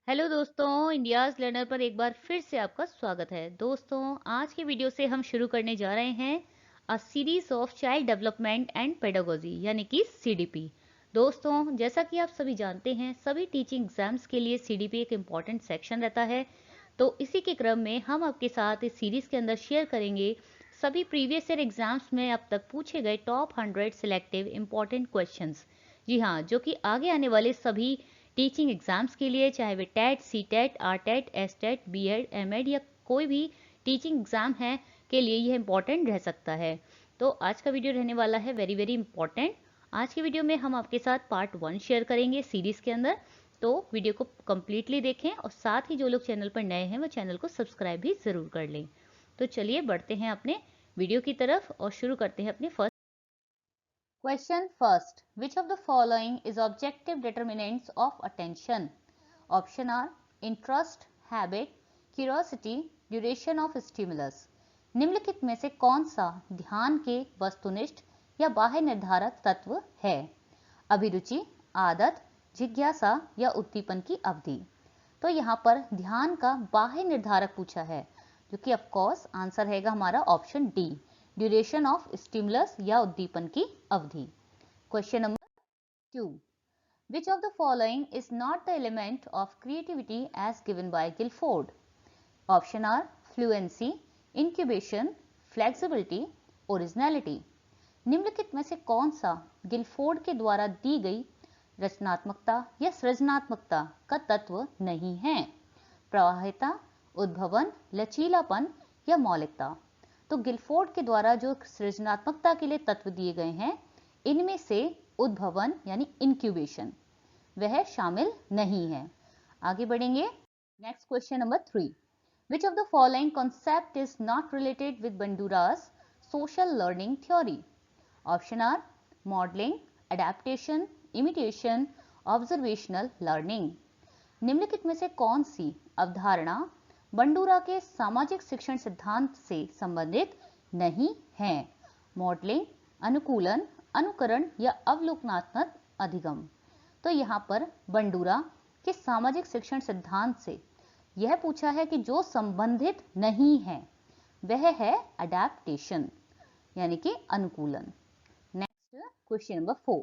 Hello दोस्तों, India's learner पर एक बार फिर से आपका स्वागत है। दोस्तों, आज की वीडियो से हम शुरू करने जा रहे हैं a series of child development and pedagogy यानी कि सीडीपी। दोस्तों, जैसा कि आप सभी जानते हैं, सभी टीचिंग एग्जाम्स के लिए सीडीपी एक इम्पॉर्टेंट सेक्शन रहता है। तो इसी के क्रम में हम आपके साथ इस सीरीज के अंदर शेयर करेंगे सभी प्रीवियस ईयर एग्जाम्स में अब तक पूछे गए टॉप 100 सिलेक्टिव इम्पॉर्टेंट क्वेश्चंस। जी हाँ, जो कि आगे आने वाले सभी टीचिंग एग्जाम्स के लिए, चाहे वे TET, C TET, R TET, S TET, B Ed, M Ed या कोई भी टीचिंग एग्जाम है के लिए यह इंपॉर्टेंट रह सकता है। तो आज का वीडियो रहने वाला है वेरी वेरी इंपॉर्टेंट। आज की वीडियो में हम आपके साथ पार्ट 1 शेयर करेंगे सीरीज के अंदर। तो वीडियो को कंप्लीटली देखें और साथ ही जो लोग चैनल पर नए हैं वो चैनल को सब्सक्राइब भी जरूर कर लें। तो चलिए बढ़ते हैं अपने वीडियो की तरफ और शुरू करते हैं अपने first question. First, which of the following is objective determinants of attention? Option are interest, habit, curiosity, duration of stimulus. निम्नलिखित में से कौन सा ध्यान के वस्तुनिष्ठ या बाह्य निर्धारक तत्व है? अभिरुचि, आदत, जिज्ञासा या उद्दीपन की अवधि। तो यहाँ पर ध्यान का बाह्य निर्धारक पूछा है, जो कि ऑफ कोर्स आंसर रहेगा हमारा option D, duration of stimulus या उद्दीपन की अवधि। Question number 2, which of the following is not the element of creativity as given by Guilford? Option are fluency, incubation, flexibility, originality. निम्नलिखित में से कौन सा गिलफोर्ड के द्वारा दी गई रचनात्मकता या सृजनात्मकता का तत्व नहीं है? प्रवाहिता, उद्भवन, लचीलापन या मौलिकता। तो गिलफोर्ड के द्वारा जो सृजनात्मकता के लिए तत्व दिए गए हैं, इनमें से उद्भवन यानी इंक्यूबेशन वह शामिल नहीं है। आगे बढ़ेंगे। Next question number 3, which of the following concept is not related with Bandura's social learning theory? Option are modelling, adaptation, imitation, observational learning. निम्नलिखित में से कौन सी अवधारणा बंडूरा के सामाजिक शिक्षण सिद्धांत से संबंधित नहीं है? मॉडलिंग, अनुकूलन, अनुकरण या अवलोकनात्मक अधिगम। तो यहाँ पर बंडूरा के सामाजिक शिक्षण सिद्धांत से यह पूछा है कि जो संबंधित नहीं है वह है अडेप्टेशन यानी कि अनुकूलन। Next question number 4,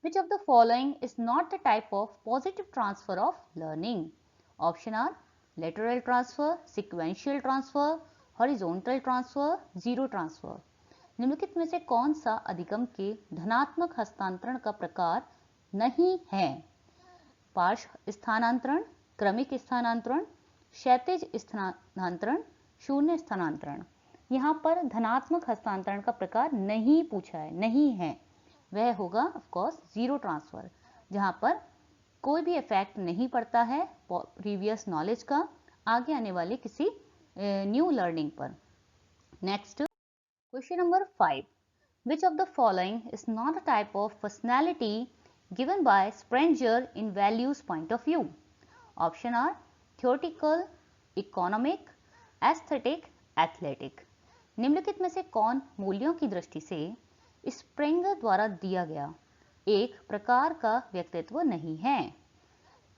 which of the following is not the type of positive transfer of learning? Option are lateral transfer, sequential transfer, horizontal transfer, zero transfer. निम्नलिखित में से कौन सा अधिगम के धनात्मक हस्तांतरण का प्रकार नहीं है? पार्श्व स्थानांतरण, क्रमिक स्थानांतरण, क्षैतिज स्थानांतरण, शून्य स्थानांतरण। यहाँ पर धनात्मक हस्तांतरण का प्रकार नहीं पूछा है, नहीं है। वह होगा ऑफ कोर्स जीरो ट्रांसफर, जहां पर कोई भी इफेक्ट नहीं पड़ता है प्रीवियस नॉलेज का आगे आने वाले किसी न्यू लर्निंग पर। Next question number 5, which of the following is not a type of personality given by Sprenger in values point of view? Option are theoretical, economic, aesthetic, athletic. निम्नलिखित में से कौन मूल्यों की दृष्टि से स्प्रेंगर द्वारा दिया गया एक प्रकार का व्यक्तित्व नहीं है?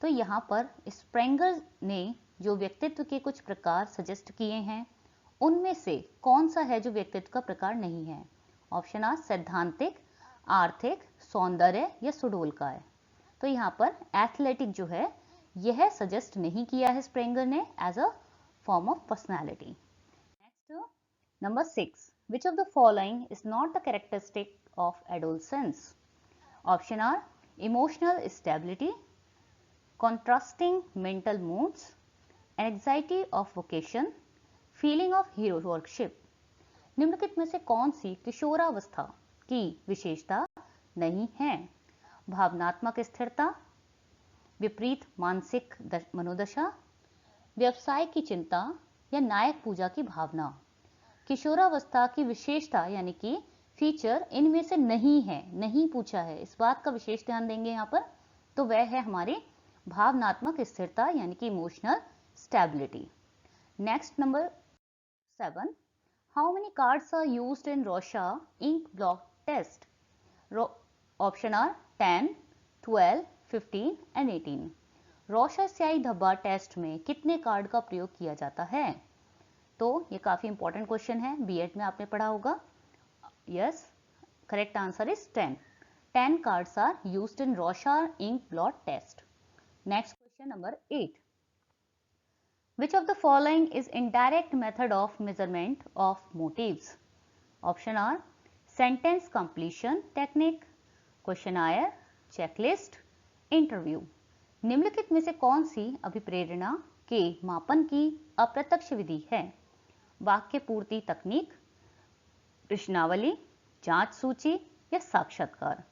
तो यहाँ पर स्प्रेंगर ने जो व्यक्तित्व के कुछ प्रकार सजेस्ट किए हैं, उनमें से कौन सा है जो व्यक्तित्व का प्रकार नहीं है? ऑप्शन आर सैद्धांतिक, आर्थिक, सौंदर्य या सुडोलकाय। तो यहाँ पर एथलेटिक जो है यह सजेस्ट नहीं किया है स्प्रेंगर ने as a form of personality. Next number 6, which of the following is not the characteristic of adolescence? Option are emotional stability, contrasting mental moods, anxiety of vocation, feeling of heroship. निम्नलिखित में से कौन सी किशोरावस्था की विशेषता नहीं है? भावनात्मक स्थिरता, विपरीत मानसिक मनोदशा, व्यवसाय की चिंता या नायक पूजा की भावना। किशोरावस्था की विशेषता यानी कि फीचर इनमें से नहीं है, नहीं पूछा है, इस बात का विशेष ध्यान देंगे यहाँ पर। तो वह है हमारी भावनात्मक स्थिरता यानी कि emotional stability. Next number 7, how many cards are used in Rorschach ink blot test? Option are 10, 12, 15 and 18। Rorschach स्याही धब्बा टेस्ट में कितने कार्ड का प्रयोग किया जाता है? तो ये काफी इंपॉर्टेंट क्वेश्चन है, बीएड में आपने पढ़ा होगा। Yes, correct answer is 10. 10 cards are used in Rorschach ink blot test. Next question number 8. Which of the following is indirect method of measurement of motives? Option are sentence completion technique, questionnaire, checklist, interview. निम्नलिखित में से कौन सी अभिप्रेरणा के मापन की अप्रत्यक्ष विधि है? वाक्य पूर्ति तकनीक, प्रश्नावली, जांच सूची या साक्षात्कार?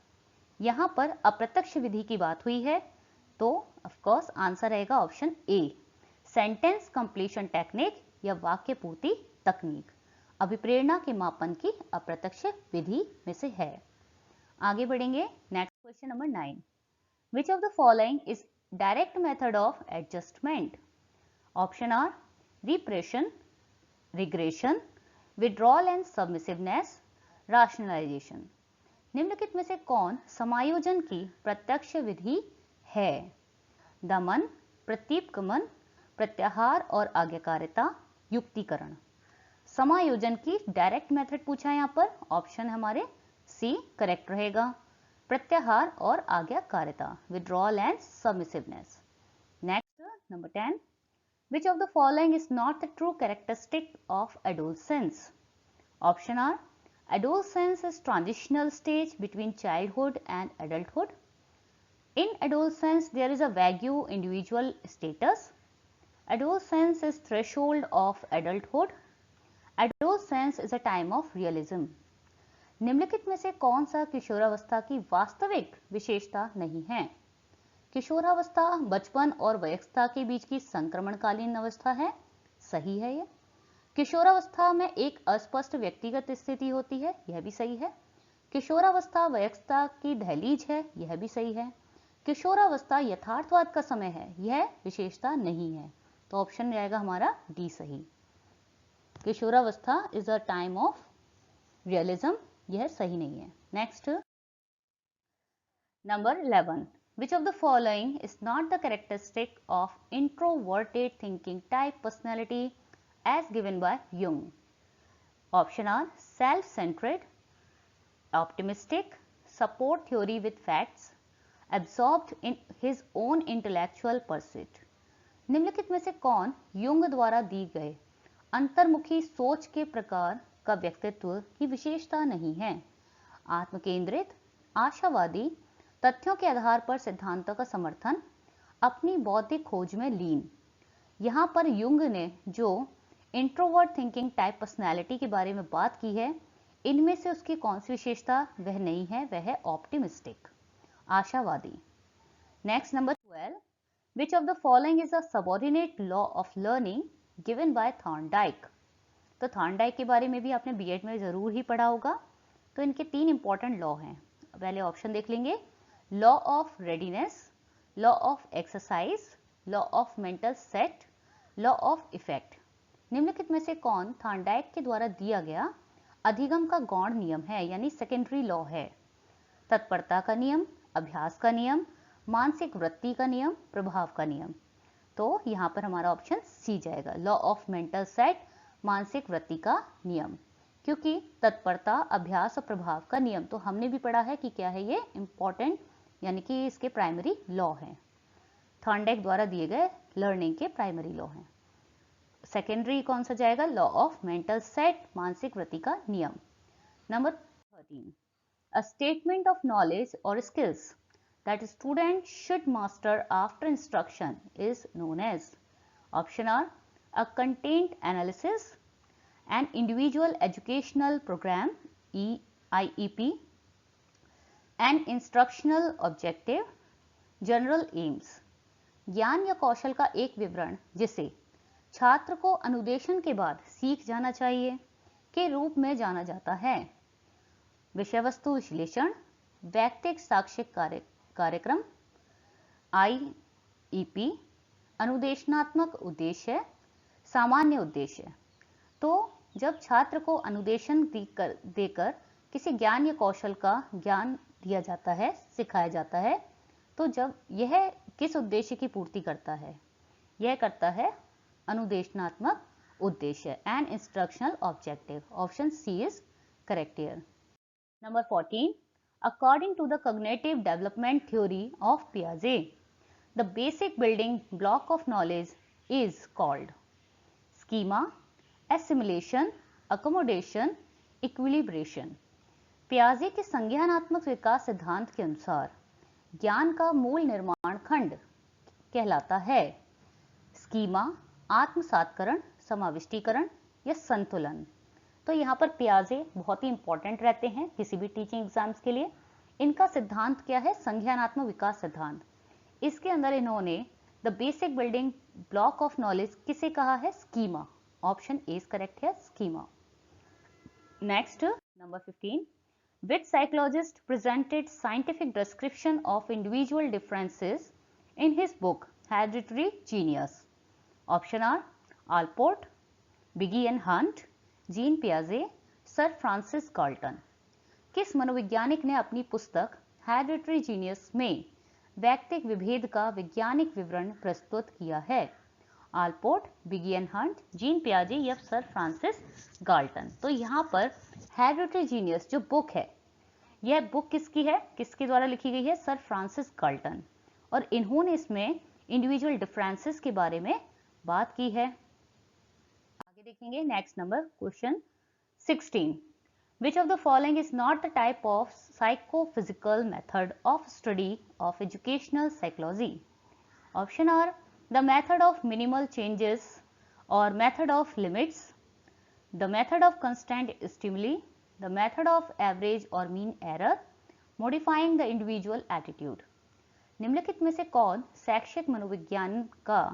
यहां पर अप्रत्यक्ष विधि की बात हुई है, तो ऑफ कोर्स आंसर रहेगा option A, sentence completion technique या वाक्य पूर्ति तकनीक अभिप्रेरणा के मापन की अप्रत्यक्ष विधि में से है। आगे बढ़ेंगे। Next question number 9. Which of the following is direct method of adjustment? Option are repression, regression, withdrawal and submissiveness, rationalisation. निम्नलिखित में से कौन समायोजन की प्रत्यक्ष विधि है? दमन, प्रतीपगमन, प्रत्याहार और आज्ञाकारिता, युक्तिकरण। समायोजन की डायरेक्ट मेथड पूछा है यहाँ पर, ऑप्शन हमारे सी करेक्ट रहेगा, प्रत्याहार और आज्ञाकारिता, withdrawal and submissiveness. Next number 10. Which of the following is not the true characteristic of adolescence? Option are adolescence is transitional stage between childhood and adulthood. In adolescence there is a vague individual status. Adolescence is threshold of adulthood. Adolescence is a time of realism. निम्नलिखित में से कौन सा किशोरावस्था की वास्तविक विशेषता नहीं है? किशोरावस्था बचपन और वयस्कता के बीच की संक्रमणकालीन अवस्था है, सही है ये। किशोरावस्था में एक अस्पष्ट व्यक्तिगत स्थिति होती है, यह भी सही है। किशोरावस्था वयस्कता की दहलीज है, यह भी सही है। किशोरावस्था यथार्थवाद का समय है, यह विशेषता नहीं है, तो ऑप्शन रहेगा हमारा डी सही। किशोरावस्था is a time of realism, यह सही नहीं है। Next number 11. Which of the following is not the characteristic of introverted thinking type personality as given by Jung? Option are self-centered, optimistic, support theory with facts, absorbed in his own intellectual pursuit. निम्नलिखित में से कौन Jung द्वारा दी गए अंतर्मुखी सोच के प्रकार का व्यक्तित्व की विशेषता नहीं है? आत्मकेंद्रित, आशावादी, तथ्यों के आधार पर सिद्धांतों का समर्थन, अपनी बौद्धिक खोज में लीन। यहाँ पर युंग ने जो इंट्रोवर्ट थिंकिंग टाइप पर्सनैलिटी के बारे में बात की है, इनमें से उसकी कौन सी विशेषता वह नहीं है? वह है ऑप्टिमिस्टिक, आशावादी। Next number 12. Which of the following is a subordinate law of learning given by Thorndike? तो थॉर्नडाइक के बारे में भी आपने बीएड में जरूर ही पढ़ा होगा। तो इनके 3 इंपॉर्टेंट लॉ हैं, पहले ऑप्शन देख लेंगे। Law of readiness, law of exercise, law of mental set, law of effect. निम्नलिखित में से कौन थॉर्नडाइक के द्वारा दिया गया अधिगम का गौण नियम है, यानी सेकेंडरी लॉ है? तत्परता का नियम, अभ्यास का नियम, मानसिक वृत्ति का नियम, प्रभाव का नियम। तो यहाँ पर हमारा ऑप्शन सी जाएगा, लॉ ऑफ मेंटल सेट, मानसिक वृत्ति का नियम। क्योंकि तत्परता, अभ्यास और प्रभाव का नियम तो हमने भी पढ़ा है कि क्या है, ये इंपॉर्टेंट यानी कि इसके प्राइमरी लॉ हैं, थॉर्नडाइक द्वारा दिए गए लर्निंग के प्राइमरी लॉ हैं। सेकेंडरी कौन सा जाएगा? लॉ ऑफ मेंटल सेट, मानसिक वृत्ति का नियम। Number 13. A statement of knowledge और skills that student should master after instruction is known as. Option are a content analysis, an individual educational program IEP, an instructional objective, general aims। ज्ञान या कौशल का एक विवरण जिसे छात्र को अनुदेशन के बाद सीख जाना चाहिए के रूप में जाना जाता है। विषय वस्तु विश्लेषण, वैयक्तिक शैक्षिक कार्यक्रम IEP, अनुदेशनात्मक उद्देश्य, सामान्य उद्देश्य। तो जब छात्र को अनुदेशन देकर किसी ज्ञान या कौशल का ज्ञान दिया जाता है, सिखाया जाता है, तो जब यह किस उद्देश्य की पूर्ति करता है? यह करता है अनुदेशनात्मक उद्देश्य, an instructional objective. Option C is correct here. Number 14, according to the cognitive development theory of Piaget, the basic building block of knowledge is called schema, assimilation, accommodation, equilibration। पियाजे के संज्ञानात्मक विकास सिद्धांत के अनुसार ज्ञान का मूल निर्माण खंड कहलाता है स्कीमा, आत्मसातकरण, समाविष्टीकरण या संतुलन। तो यहाँ पर पियाजे बहुत ही इंपॉर्टेंट रहते हैं किसी भी टीचिंग एग्जाम्स के लिए। इनका सिद्धांत क्या है? संज्ञानात्मक विकास सिद्धांत। इसके अंदर इन्होंने the basic building block of knowledge किसे कहा है? Schema. Option A is correct है, schema. Next, number 15, which psychologist presented scientific description of individual differences in his book Hereditary Genius? Option are Allport, Biggie and Hunt, Jean पियाजे, sir Francis Galton. किस मनोवैज्ञानिक ने अपनी पुस्तक hereditary genius में वैयक्तिक विभेद का वैज्ञानिक विवरण प्रस्तुत किया है? आलपोर्ट, बिगी एंड हंट, जीन पियाजे या सर फ्रांसिस गाल्टन। तो यहाँ पर हेरिडिटरी जीनियस जो बुक है, यह बुक किसकी है? किसके द्वारा लिखी गई है? Sir Francis Galton. और इन्होंने इसमें इंडिविजुअल डिफरेंसेस के बारे में बात की है। आगे देखेंगे next number question 16, which of the following is not the type of psychophysical method of study of educational psychology? Option are the method of minimal changes or method of limits, the method of constant stimuli, the method of average or mean error, modifying the individual attitude। निम्नलिखित में से कौन शैक्षिक मनोविज्ञान का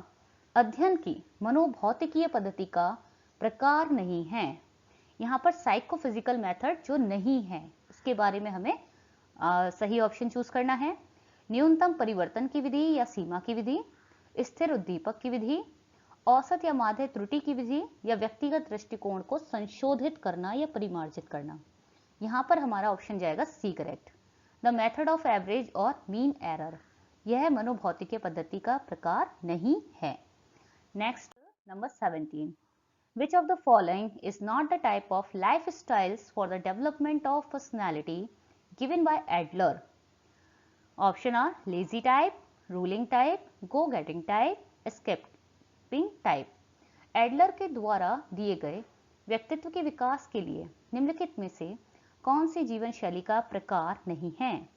अध्ययन की मनोभौतिकीय पद्धति का प्रकार नहीं है? यहाँ पर साइकोफिजिकल मेथड जो नहीं है उसके बारे में हमें सही ऑप्शन चूज करना है। न्यूनतम परिवर्तन की विधि या सीमा की विधि, स्थिर उद्दीपक की विधि, औसत या माध्य त्रुटि की विधि या व्यक्तिगत दृष्टिकोण को संशोधित करना या परिमार्जित करना। यहाँ पर हमारा ऑप्शन जाएगा C correct, the method of average और मीन एरर। यह मनोभौतिकीय पद्धति का प्रकार नहीं है। Next, number 17, which of the following is not the type of lifestyles for the development of personality given by Adler? Option are lazy type, ruling type, go-getting type, escaping type। Adler के द्वारा दिए गए व्यक्तित्व के विकास के लिए निम्नलिखित में से कौन सी जीवन शैली का प्रकार नहीं है?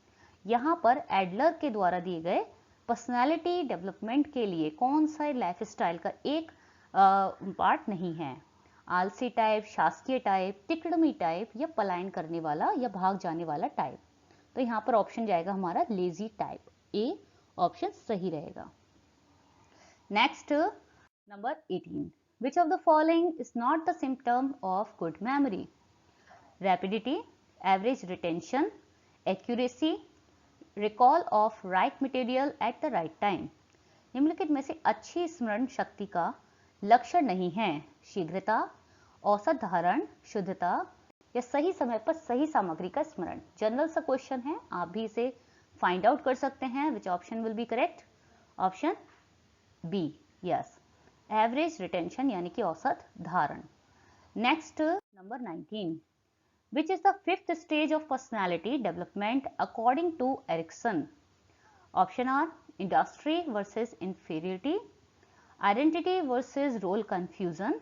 यहाँ पर एडलर के द्वारा दिए गए पर्सनालिटी डेवलपमेंट के लिए कौन सा लाइफस्टाइल का एक पार्ट नहीं है? आलसी टाइप, शासकीय टाइप, तिकड़मी टाइप या पलायन करने वाला या भाग जाने वाला टाइप। तो यहाँ पर ऑप्शन जाएगा हमारा लेजी टाइप, ए ऑप्शन सही रहेगा। Next, number 18, which of the following is not the symptom of good memory? Rapidity, average retention, accuracy, recall of right material at the right time। निम्नलिखित में से अच्छी स्मरण शक्ति का लक्षण नहीं है? शीघ्रता, औसत धारण, शुद्धता या सही समय पर सही सामग्री का स्मरण। जनरल सा क्वेश्चन है, आप भी इसे फाइंड आउट कर सकते हैं। Which option will be correct? Option B, yes, average retention यानी कि औसत धारण। Next, number 19, which is the fifth stage of personality development according to Erikson? Option are industry versus inferiority, identity versus role confusion,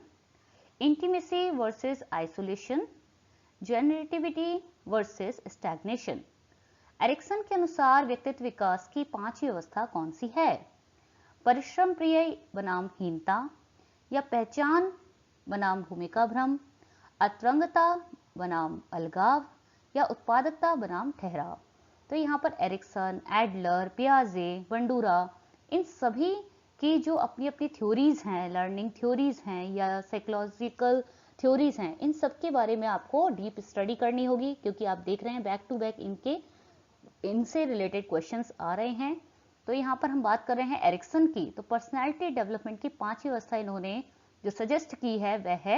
intimacy versus isolation, generativity versus stagnation. Erikson के अनुसार व्यक्तित्व विकास की पांचवी अवस्था कौन सी है? परिश्रम प्रिय बनाम हीनता या पहचान बनाम भूमिका भ्रम, अतरंगता बनाम अलगाव या उत्पादकता बनाम ठहराव। तो यहाँ पर एरिक्सन, एडलर, पियाजे, बंडूरा, इन सभी की जो अपनी अपनी थ्योरीज हैं, लर्निंग थ्योरीज हैं या साइकोलॉजिकल थ्योरीज हैं, इन सब के बारे में आपको डीप स्टडी करनी होगी, क्योंकि आप देख रहे हैं बैक टू बैक इनसे रिलेटेड क्वेश्चंस आ रहे हैं। तो यहाँ पर हम बात कर रहे हैं एरिक्सन की। तो पर्सनैलिटी डेवलपमेंट की पांचवी अवस्था इन्होंने जो सजेस्ट की है वह है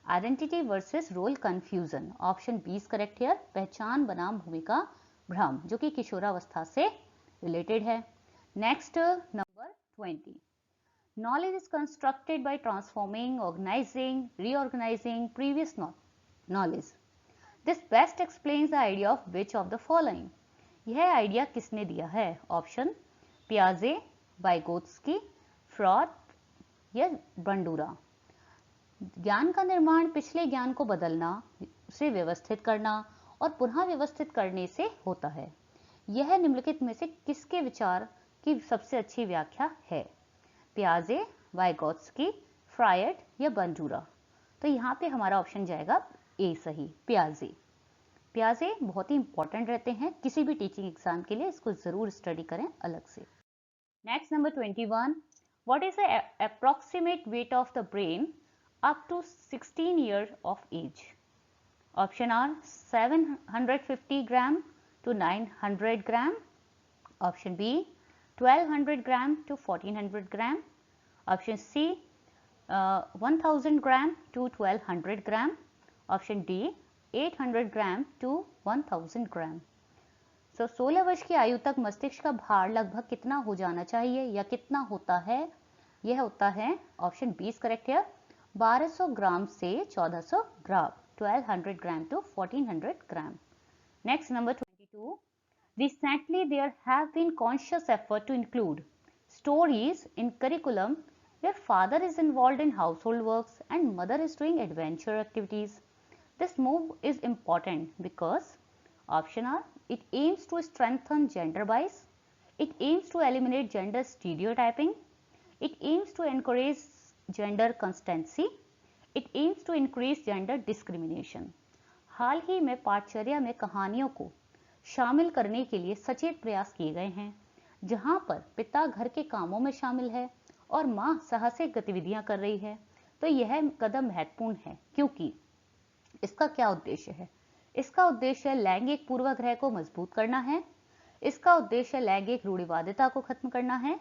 identity versus role confusion. Option B is correct here, पहचान बनाम भूमिका भ्रम, जो कि किशोरावस्था से रिलेटेड है। Next number 20, knowledge is constructed by transforming, organizing, reorganizing previous knowledge. This best explains the idea of which of the following. यह आइडिया किसने दिया है? ऑप्शन पियाजे, वाइगोत्स्की, फ्रॉड या बंडूरा। ज्ञान का निर्माण पिछले ज्ञान को बदलना, उसे व्यवस्थित करना और पुनः व्यवस्थित करने से होता है। यह निम्नलिखित में से किसके विचार की सबसे अच्छी व्याख्या है? पियाजे, वाइगोत्स्की, फ्रायड या बंडूरा। तो यहाँ पे हमारा ऑप्शन जाएगा ए सही, पियाजे। पियाजे बहुत ही इंपॉर्टेंट रहते हैं किसी भी टीचिंग एग्जाम के लिए, इसको जरूर स्टडी करें अलग से। Next number 21, what is the approximate weight of the brain up to 16 year of age? Option are 750 gram to 900 gram. Option B 1200 gram to 1400 gram. Option C 1000 gram to 1200 gram. Option D 800 gram to 1000 gram. So 16 वर्ष की आयु तक मस्तिष्क का भार लगभग कितना हो जाना चाहिए या कितना होता है? यह होता है ऑप्शन बी इज करेक्ट है, 1200 ग्राम से 1400 ग्राम, 1200 ग्राम to 1400 gram. Next number 22. Recently there have been conscious effort to include stories in curriculum where father is involved in household works and mother is doing adventure activities. This move is important because option are it aims to strengthen gender bias, it aims to eliminate gender stereotyping, it aims to encourage gender constancy, it aims to increase gender discrimination. हाल ही में पाठचर्या में कहानियों को शामिल करने के लिए सचेत प्रयास किए गए हैं, जहां पर पिता घर के कामों में शामिल है और मां साहसिक गतिविधियां कर रही है। तो यह कदम महत्वपूर्ण है क्योंकि इसका क्या उद्देश्य है? इसका उद्देश्य लैंगिक पूर्वाग्रह को मजबूत करना है, इसका उद्देश्य लैंगिक रूढ़िवादिता को खत्म करना है,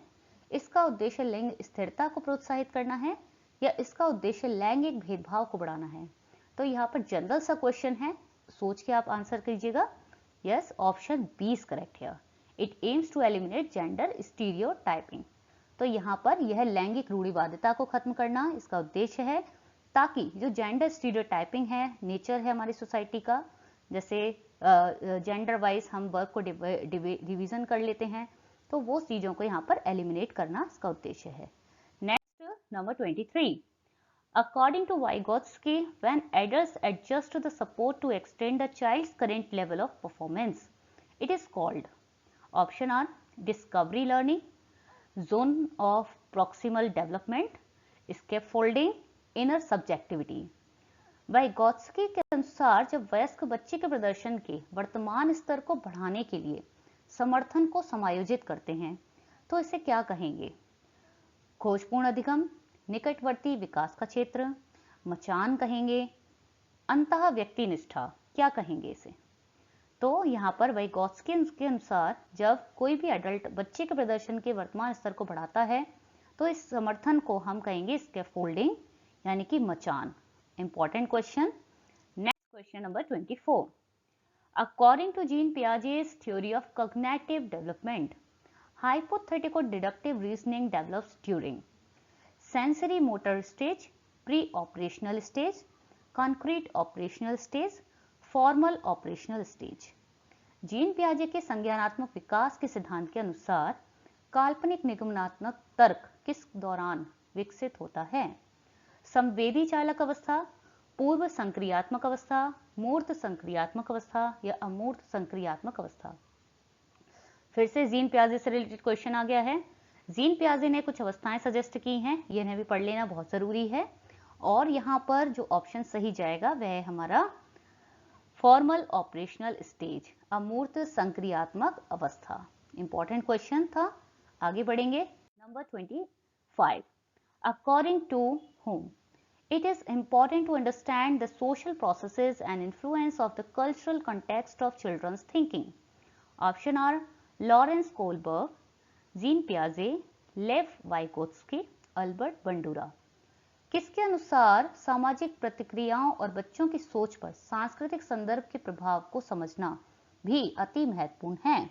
इसका उद्देश्य लिंग स्थिरता को प्रोत्साहित करना है या इसका उद्देश्य लैंगिक भेदभाव को बढ़ाना है। तो यहाँ पर जनरल सा क्वेश्चन है, सोच के आप आंसर कीजिएगा। Yes, option B is correct है, it aims to eliminate gender stereotyping. तो यहाँ पर यह लैंगिक रूढ़िवादिता को खत्म करना इसका उद्देश्य है, ताकि जो जेंडर स्टीरियोटाइपिंग है, नेचर है हमारी सोसाइटी का, जैसे जेंडर वाइज हम वर्क को डिवीजन कर लेते हैं, तो वो चीजों को यहाँ पर एलिमिनेट करना इसका उद्देश्य है। Next number 23, according to Vygotsky, when adults adjust to the support to extend the child's current level of performance, it is called option are discovery learning, zone of proximal development, scaffolding, inner subjectivity. Vygotsky के अनुसार जब वयस्क बच्चे के प्रदर्शन के वर्तमान स्तर को बढ़ाने के लिए समर्थन को समायोजित करते हैं तो इसे क्या कहेंगे? खोजपूर्ण अधिगम, निकटवर्ती विकास का क्षेत्र, मचान कहेंगे, अंतः व्यक्ति निष्ठा, क्या कहेंगे इसे? तो यहाँ पर वाइगोत्स्की के अनुसार जब कोई भी एडल्ट बच्चे के प्रदर्शन के वर्तमान स्तर को बढ़ाता है तो इस समर्थन को हम कहेंगे स्कैफोल्डिंग यानी कि मचान। Important question. Next question number 24, according to Jean Piaget's theory of cognitive development, hypothetical deductive reasoning develops during sensory motor stage, pre-operational stage, concrete operational stage, formal operational stage. Jean पियाजे के संज्ञानात्मक विकास के सिद्धांत के अनुसार काल्पनिक निगमनात्मक तर्क किस दौरान विकसित होता है? संवेदी चालक अवस्था, पूर्व संक्रियात्मक अवस्था, मूर्त संक्रियात्मक अवस्था या अमूर्त संक्रियात्मक अवस्था। फिर से जीन पियाजे से रिलेटेड क्वेश्चन आ गया है। जीन पियाजे ने कुछ अवस्थाएं सजेस्ट की हैं, इन्हें भी पढ़ लेना बहुत जरूरी है। और यहाँ पर जो ऑप्शन सही जाएगा वह है हमारा फॉर्मल ऑपरेशनल स्टेज, अमूर्त संक्रियात्मक अवस्था। इंपॉर्टेंट क्वेश्चन था, आगे बढ़ेंगे। Number 25, according to whom it is important to understand the social processes and influence of the cultural context of children's thinking. Option are Lawrence Kohlberg, Jean पियाजे, Lev Vygotsky, Albert Bandura. किसके अनुसार सामाजिक प्रतिक्रियाओं और बच्चों की सोच पर सांस्कृतिक संदर्भ के प्रभाव को समझना भी अति महत्वपूर्ण है?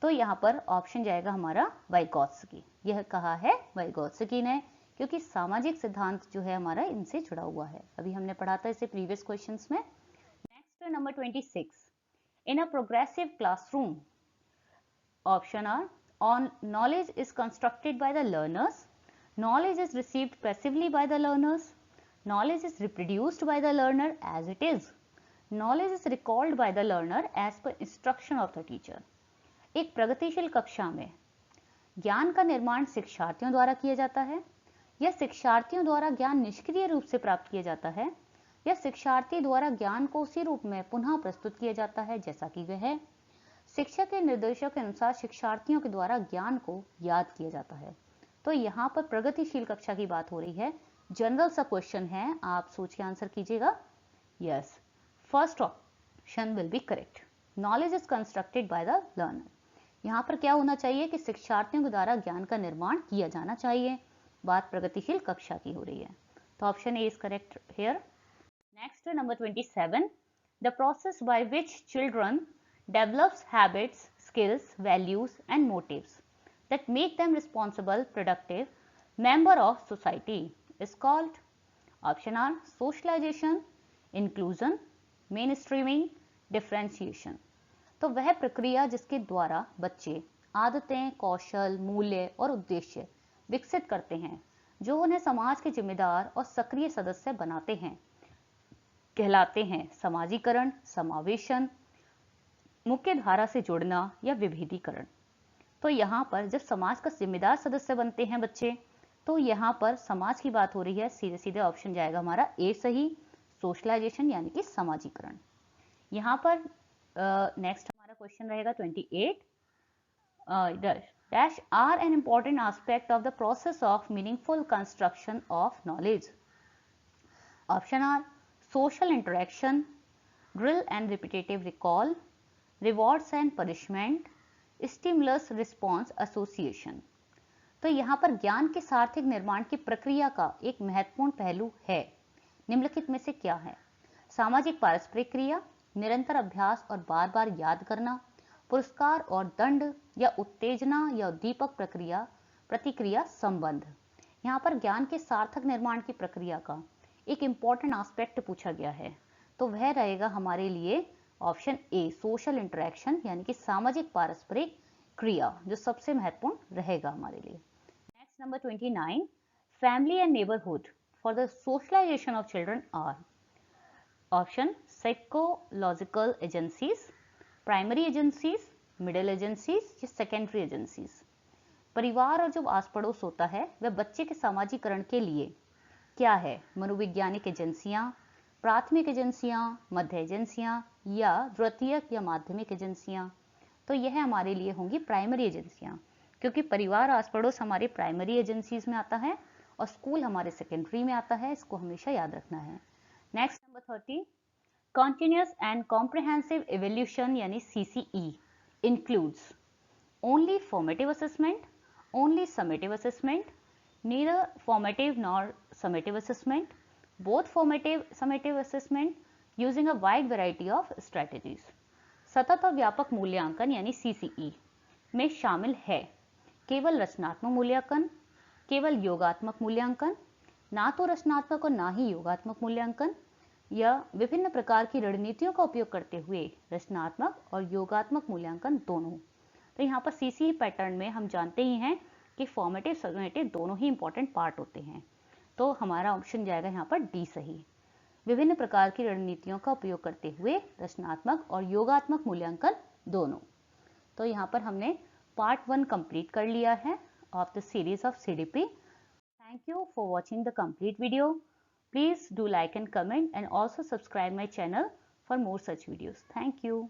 तो यहाँ पर ऑप्शन जाएगा हमारा वाइगोत्स्की। यह कहा है वाइगोत्स्की ने, क्योंकि सामाजिक सिद्धांत जो है हमारा इनसे जुड़ा हुआ है। अभी हमने पढ़ा था इसे प्रीवियस क्वेश्चंस में। Next number 26, in a progressive classroom option are on knowledge is constructed by the learners, knowledge is received passively by the learners, knowledge is reproduced by the learner as it is, knowledge is recalled by the learner as per instruction of the teacher। एक प्रगतिशील कक्षा में ज्ञान का निर्माण शिक्षार्थियों द्वारा किया जाता है, या शिक्षार्थियों द्वारा ज्ञान निष्क्रिय रूप से प्राप्त किया जाता है, या शिक्षार्थी द्वारा ज्ञान को उसी रूप में पुनः प्रस्तुत किया जाता है जैसा कि वह है। शिक्षक के निर्देशों के अनुसार शिक्षार्थियों के द्वारा ज्ञान को याद किया जाता है। तो यहाँ पर प्रगतिशील कक्षा की बात हो रही है। जनरल सा क्वेश्चन है, आप सोच के आंसर कीजिएगा। Yes, first option will be correct. Knowledge is constructed by the learner. यहाँ पर क्या होना चाहिए कि शिक्षार्थियों के द्वारा ज्ञान का निर्माण किया जाना चाहिए। बात प्रगतिशील कक्षा की हो रही है, तो option A is correct here. Next number 27, the process by which children develops habits, skills, values and motives that make them responsible, productive member of society is called option are socialization, inclusion, mainstreaming, differentiation। तो वह प्रक्रिया जिसके द्वारा बच्चे आदतें, कौशल, मूल्य और उद्देश्य विकसित करते हैं जो उन्हें समाज के जिम्मेदार और सक्रिय सदस्य बनाते हैं, कहलाते हैं समाजीकरण, समावेशन, मुख्य धारा से जुड़ना या विभेदीकरण। तो यहाँ पर जब समाज का जिम्मेदार सदस्य बनते हैं बच्चे, तो यहाँ पर समाज की बात हो रही है, सीधे सीधे ऑप्शन जाएगा हमारा ए सही, सोशलाइजेशन यानी कि समाजीकरण। यहाँ पर नेक्स्ट हमारा क्वेश्चन रहेगा 28, dash are an important aspect of the process of meaningful construction of knowledge. Option are social interaction, drill and repetitive recall, rewards and punishment, stimulus response association. तो यहाँ पर ज्ञान के सार्थक निर्माण की प्रक्रिया का एक महत्वपूर्ण पहलू है, निम्नलिखित में से क्या है? सामाजिक पारस्परिक क्रिया, निरंतर अभ्यास और बार बार याद करना, पुरस्कार और दंड, या उत्तेजना या उद्दीपक प्रक्रिया प्रतिक्रिया संबंध। यहाँ पर ज्ञान के सार्थक निर्माण की प्रक्रिया का एक इंपॉर्टेंट एस्पेक्ट पूछा गया है, तो वह रहेगा हमारे लिए ऑप्शन ए, सोशल इंटरेक्शन यानी कि सामाजिक पारस्परिक क्रिया, जो सबसे महत्वपूर्ण रहेगा हमारे लिए। Next number 29, family and neighbourhood for the socialisation of children are option psychological agencies, primary agencies, middle agencies या सेकेंडरी एजेंसीज। परिवार और जो आस पड़ोस होता है वह बच्चे के सामाजिकरण के लिए क्या है? मनोवैज्ञानिक एजेंसियां, प्राथमिक एजेंसियां, मध्य एजेंसियां या द्वितीयक या माध्यमिक एजेंसियां। तो यह हमारे लिए होंगी प्राइमरी एजेंसियां, क्योंकि परिवार आस पड़ोस हमारे प्राइमरी एजेंसीज में आता है और स्कूल हमारे सेकेंडरी में आता है, इसको हमेशा याद रखना है। Next number 30, continuous and comprehensive evolution यानी CCE includes only formative assessment, only summative assessment, neither formative nor summative assessment, both formative summative assessment using a wide variety of strategies। सतत और व्यापक मूल्यांकन यानी CCE में शामिल है केवल रचनात्मक मूल्यांकन, केवल योगात्मक मूल्यांकन, ना तो रचनात्मक और ना ही योगात्मक मूल्यांकन, या विभिन्न प्रकार की रणनीतियों का उपयोग करते हुए रचनात्मक और योगात्मक मूल्यांकन दोनों। तो यहाँ पर CCE पैटर्न में हम जानते ही हैं कि फॉर्मेटिव समेटिव दोनों ही इंपॉर्टेंट पार्ट होते हैं, तो हमारा ऑप्शन जाएगा यहाँ पर डी सही। विभिन्न प्रकार की रणनीतियों का उपयोग करते हुए रचनात्मक और योगात्मक मूल्यांकन दोनों। तो यहाँ पर हमने पार्ट 1 कंप्लीट कर लिया है of the series of CDP। Thank you for watching the complete video. Please do like and comment and also subscribe my channel for more such videos. Thank you.